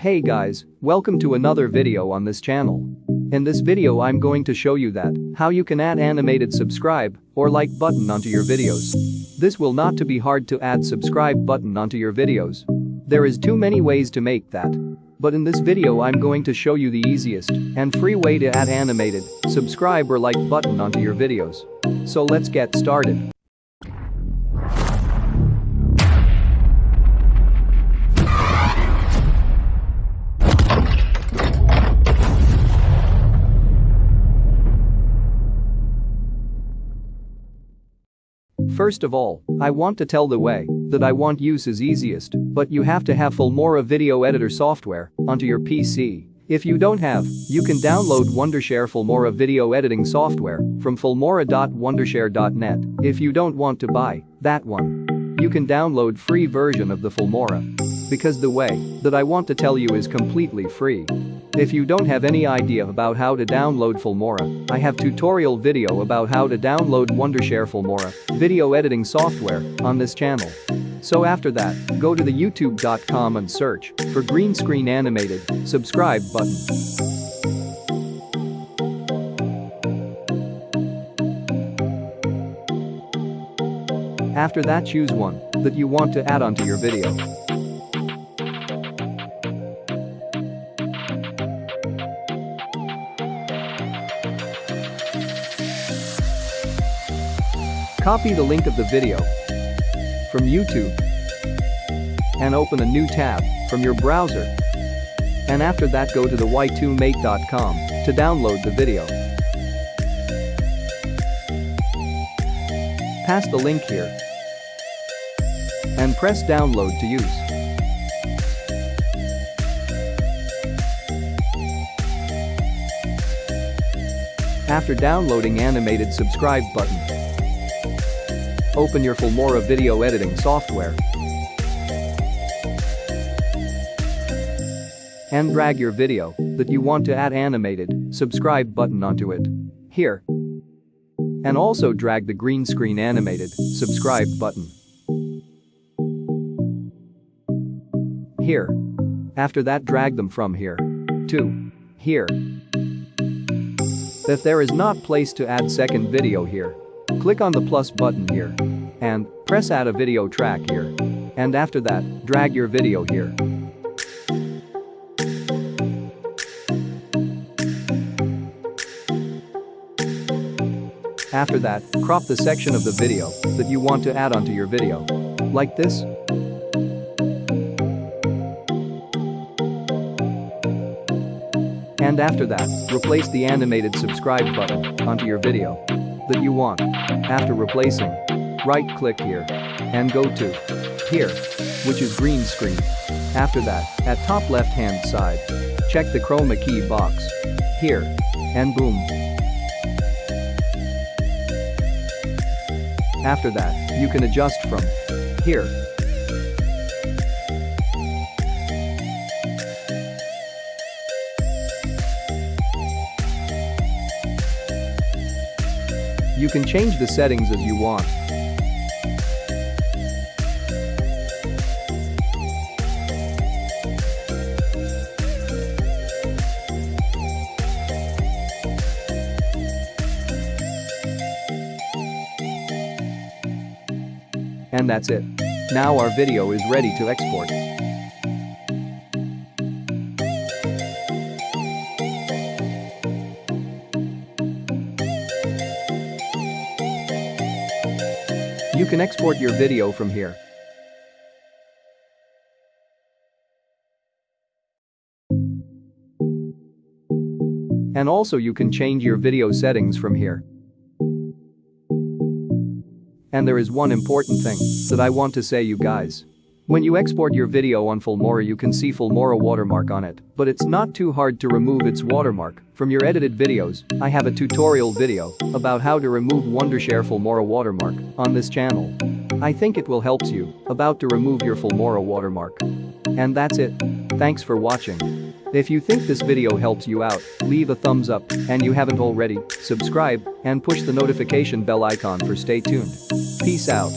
Hey guys, welcome to another video on this channel. In this video I'm going to show you that how you can add animated subscribe or like button onto your videos. This will not to be hard to add subscribe button onto your videos. There is too many ways to make that. But in this video I'm going to show you the easiest and free way to add animated subscribe or like button onto your videos. So let's get started. First of all, I want to tell the way that I want use is easiest, but you have to have FİLMORA video editor software onto your PC. If you don't have, you can download Wondershare FİLMORA video editing software from filmora.wondershare.net. If you don't want to buy that one, you can download free version of the FİLMORA. Because the way that I want to tell you is completely free. If you don't have any idea about how to download FİLMORA, I have tutorial video about how to download Wondershare FİLMORA video editing software on this channel. So after that, go to the youtube.com and search for green screen animated subscribe button. After that, choose one that you want to add onto your video. Copy the link of the video from YouTube and open a new tab from your browser. And after that, go to the y2mate.com to download the video. Paste the link here and press download to use. After downloading animated subscribe button, open your FİLMORA video editing software and drag your video that you want to add animated subscribe button onto it here, and also drag the green screen animated subscribe button here. After that, drag them from here to here. If there is not place to add second video here, click on the plus button here and press add a video track here, and after that, drag your video here. After that, crop the section of the video that you want to add onto your video, like this. And after that, replace the animated subscribe button onto your video that you want. After replacing, right-click here and go to here, which is green screen. After that, at top left-hand side, check the chroma key box here and boom. After that, you can adjust from here. You can change the settings as you want. And that's it. Now our video is ready to export. You can export your video from here. And also you can change your video settings from here. And there is one important thing that I want to say you guys. When you export your video on FİLMORA, you can see FİLMORA watermark on it, but it's not too hard to remove its watermark from your edited videos. I have a tutorial video about how to remove Wondershare FİLMORA watermark on this channel. I think it will help you about to remove your FİLMORA watermark. And that's it. Thanks for watching. If you think this video helps you out, leave a thumbs up, and you haven't already, subscribe and push the notification bell icon for stay tuned. Peace out.